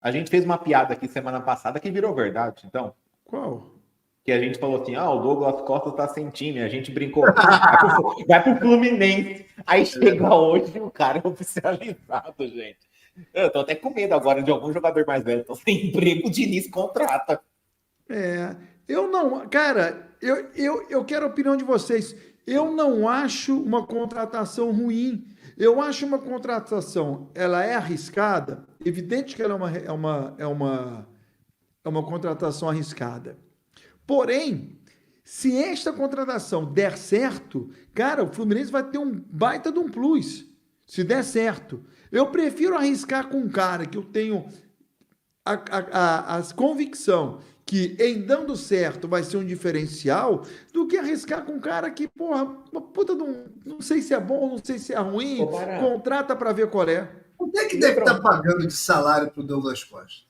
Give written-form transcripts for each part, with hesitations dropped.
A gente fez uma piada aqui semana passada que virou verdade, então. Qual? Que a gente falou assim, o Douglas Costa tá sem time. A gente brincou, vai pro Fluminense. Aí chega hoje o cara é oficializado, gente. Eu tô até com medo agora de algum jogador mais velho. Tô sem emprego, o Diniz contrata. Eu não... Cara, eu quero a opinião de vocês. Eu não acho uma contratação ruim. Eu acho uma contratação, ela é arriscada. Evidente que ela é uma contratação arriscada. Porém, se esta contratação der certo, cara, o Fluminense vai ter um baita de um plus. Se der certo. Eu prefiro arriscar com um cara que eu tenho a convicção que em dando certo vai ser um diferencial, do que arriscar com um cara que, porra, uma puta não sei se é bom, não sei se é ruim, contrata para ver qual é. Quanto é que deve estar pagando de salário para o Douglas Costa?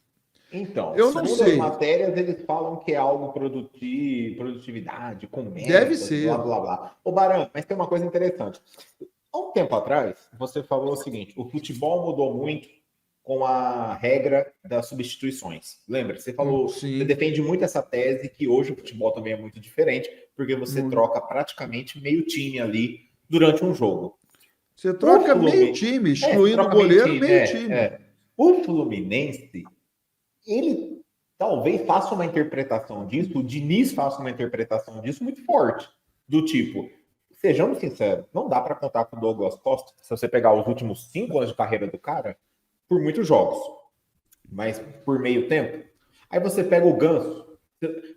Então, eu não sei. As matérias, eles falam que é algo produtividade, com metas, deve ser. Blá, blá, blá. Ô, Barão, mas tem uma coisa interessante. Há um tempo atrás, você falou o seguinte, o futebol mudou muito com a regra das substituições. Lembra? Você falou, você defende muito essa tese que hoje o futebol também é muito diferente, porque você troca praticamente meio time ali durante um jogo. Você troca meio time, excluindo o goleiro, meio time. O Fluminense, ele talvez faça uma interpretação disso, o Diniz faça uma interpretação disso muito forte, do tipo, sejamos sinceros, não dá para contar com o Douglas Costa, se você pegar os últimos 5 anos de carreira do cara, por muitos jogos, mas por meio tempo. Aí você pega o Ganso,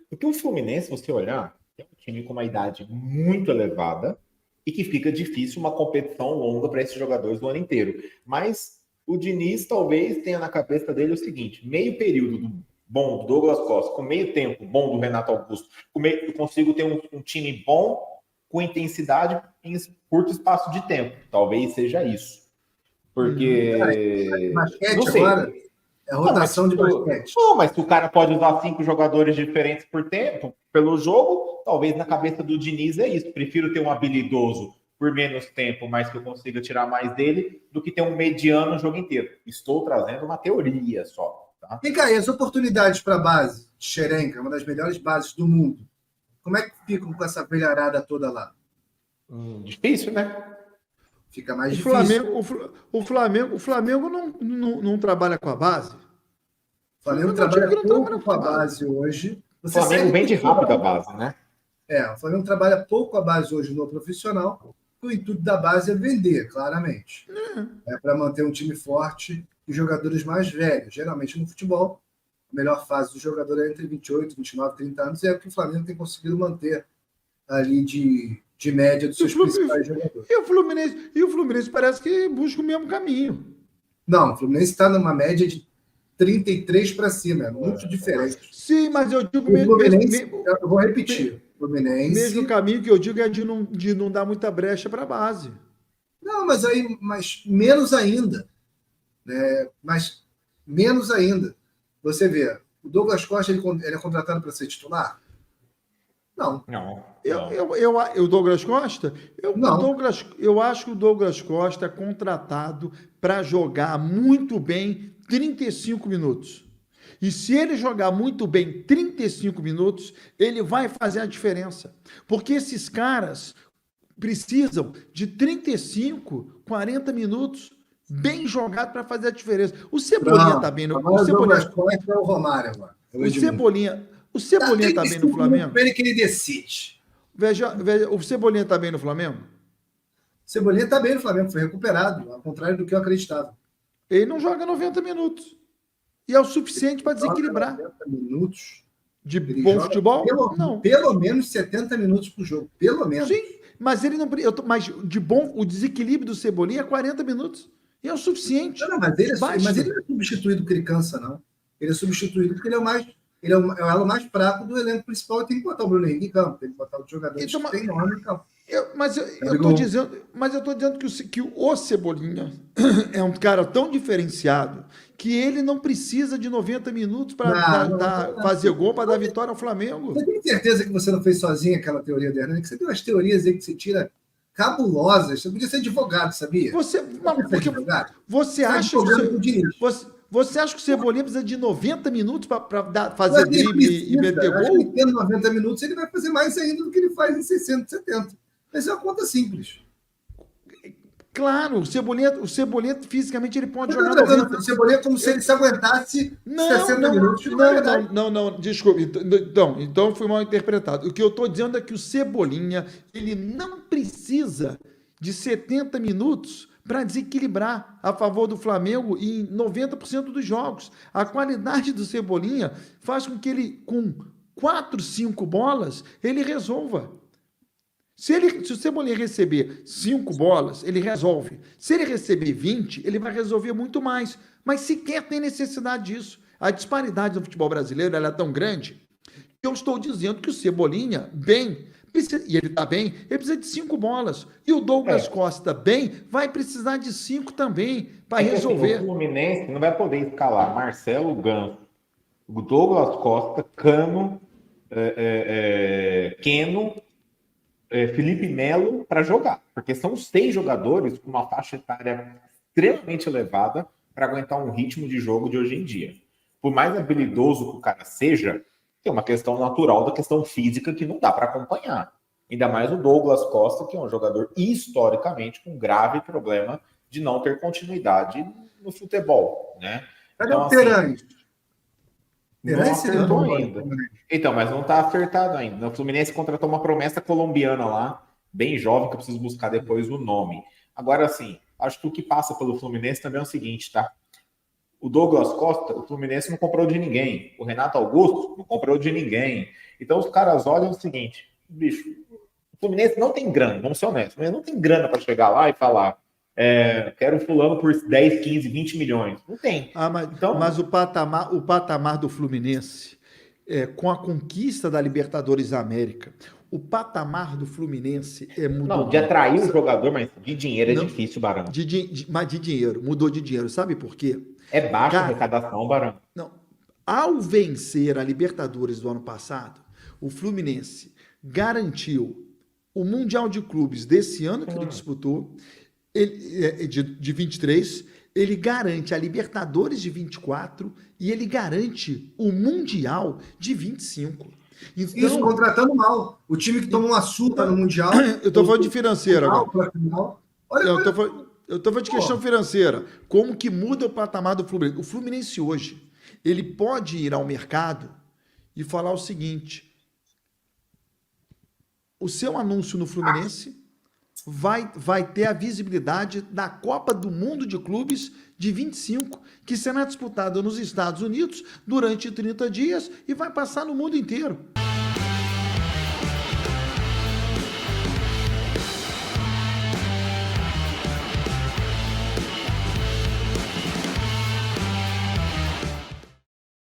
porque o Fluminense, se você olhar, é um time com uma idade muito elevada e que fica difícil uma competição longa para esses jogadores o ano inteiro. Mas o Diniz talvez tenha na cabeça dele o seguinte, meio período bom do Douglas Costa, com meio tempo bom do Renato Augusto, eu consigo ter um time bom com intensidade em curto espaço de tempo. Talvez seja isso. Porque... basquete não sei. Agora é rotação de basquete. Não, mas se o cara pode usar 5 jogadores diferentes por tempo, pelo jogo, talvez na cabeça do Diniz é isso. Prefiro ter um habilidoso por menos tempo, mas que eu consiga tirar mais dele, do que ter um mediano o jogo inteiro. Estou trazendo uma teoria só. Tá? Vem cá, e as oportunidades para a base de Xerenca, uma das melhores bases do mundo, como é que ficam com essa velharada toda lá? Difícil, né? Fica mais difícil. O Flamengo não trabalha com a base? O Flamengo trabalha pouco com a base hoje. O Flamengo vem de rápido a base, né? O Flamengo trabalha pouco a base hoje no profissional. O intuito da base é vender, claramente. É para manter um time forte e jogadores mais velhos. Geralmente no futebol, a melhor fase do jogador é entre 28, 29, 30 anos. E é o que o Flamengo tem conseguido manter ali de média dos seus principais jogadores. E o Fluminense parece que busca o mesmo caminho. Não, o Fluminense está numa média de 33 para cima, é muito diferente. Sim, mas eu digo eu vou repetir. Fluminense. Mesmo caminho que eu digo é de não dar muita brecha para a base. Não, mas menos ainda. Mas menos ainda. Você vê, o Douglas Costa ele é contratado para ser titular? Não. O Douglas Costa? Eu acho que o Douglas Costa é contratado para jogar muito bem 35 minutos. E se ele jogar muito bem 35 minutos, ele vai fazer a diferença. Porque esses caras precisam de 35, 40 minutos bem jogado para fazer a difereça. O Cebolinha está bem no... O Douglas Costa é o Romário agora. O Cebolinha está bem no Flamengo? Ele que ele decide. Veja, o Cebolinha está bem no Flamengo? O Cebolinha está bem no Flamengo, foi recuperado, ao contrário do que eu acreditava. Ele não joga 90 minutos. E é o suficiente para desequilibrar. 90 minutos? De bom futebol? Não. Pelo menos 70 minutos por jogo. Pelo menos. Sim, mas ele não. Mas de bom, o desequilíbrio do Cebolinha é 40 minutos. E é o suficiente. Mas ele não é substituído porque ele cansa, não. Ele é substituído porque ele é o elo mais fraco do elenco principal e tem que botar o Bruno Henrique em campo, tem que botar os jogadores que tem nome em campo. Mas eu estou dizendo que o Cebolinha é um cara tão diferenciado que ele não precisa de 90 minutos para fazer gol, para dar vitória ao Flamengo. Você tem certeza que você não fez sozinho aquela teoria do Hernani? Que você tem umas teorias aí que você tira cabulosas. Você podia ser advogado, sabia? Você acha Você acha que o Cebolinha precisa de 90 minutos para Mas fazer ele drible e precisa, meter acho gol? que tendo 90 minutos, ele vai fazer mais ainda do que ele faz em 60, 70. Mas é uma conta simples. Claro, o Cebolinha fisicamente ele pode Eu estou jogar tratando 90. o Cebolinha como se ele se aguentasse Não, 60 minutos. Não é verdade. não, desculpe. Então foi mal interpretado. O que eu estou dizendo é que o Cebolinha, ele não precisa de 70 minutos para desequilibrar a favor do Flamengo em 90% dos jogos. A qualidade do Cebolinha faz com que ele, com 4, 5 bolas, ele resolva. Se o Cebolinha receber 5 bolas, ele resolve. Se ele receber 20, ele vai resolver muito mais. Mas sequer tem necessidade disso. A disparidade no futebol brasileiro ela é tão grande que eu estou dizendo que o Cebolinha, bem, e ele está bem, ele precisa de 5 bolas. E o Douglas Costa, bem, vai precisar de 5 também para resolver. Assim, o Fluminense não vai poder escalar Marcelo Ganso, o Douglas Costa, Cano, Keno, Felipe Melo para jogar, porque são 6 jogadores com uma faixa etária extremamente elevada para aguentar um ritmo de jogo de hoje em dia. Por mais habilidoso que o cara seja, tem uma questão natural da questão física que não dá para acompanhar. Ainda mais o Douglas Costa, que é um jogador historicamente com grave problema de não ter continuidade no futebol, né? Cadê Então, o Terãs? Não acertou ainda. Então, mas não está acertado ainda. O Fluminense contratou uma promessa colombiana lá, bem jovem, que eu preciso buscar depois o nome. Agora, assim, acho que o que passa pelo Fluminense também é o seguinte, tá? O Douglas Costa, o Fluminense não comprou de ninguém. O Renato Augusto não comprou de ninguém. Então, os caras olham o seguinte, bicho, o Fluminense não tem grana, vamos ser honestos, mas não tem grana para chegar lá e falar quero fulano por 10, 15, 20 milhões. Não tem. Mas o patamar do Fluminense, com a conquista da Libertadores da América, o patamar do Fluminense mudou. Não, de atrair o jogador, mas de dinheiro é difícil, Barão. Mas de dinheiro, mudou de dinheiro. Sabe por quê? É baixa a arrecadação, Barão. Não. Ao vencer a Libertadores do ano passado, o Fluminense garantiu o Mundial de Clubes desse ano que ele disputou, de 23, ele garante a Libertadores de 24 e ele garante o Mundial de 25. Então, isso, contratando mal. O time que toma uma surra no Mundial... Eu estou falando de financeira agora. Eu estou falando de questão financeira. Como que muda o patamar do Fluminense? O Fluminense hoje, ele pode ir ao mercado e falar o seguinte: o seu anúncio no Fluminense vai ter a visibilidade da Copa do Mundo de Clubes de 25, que será disputada nos Estados Unidos durante 30 dias e vai passar no mundo inteiro.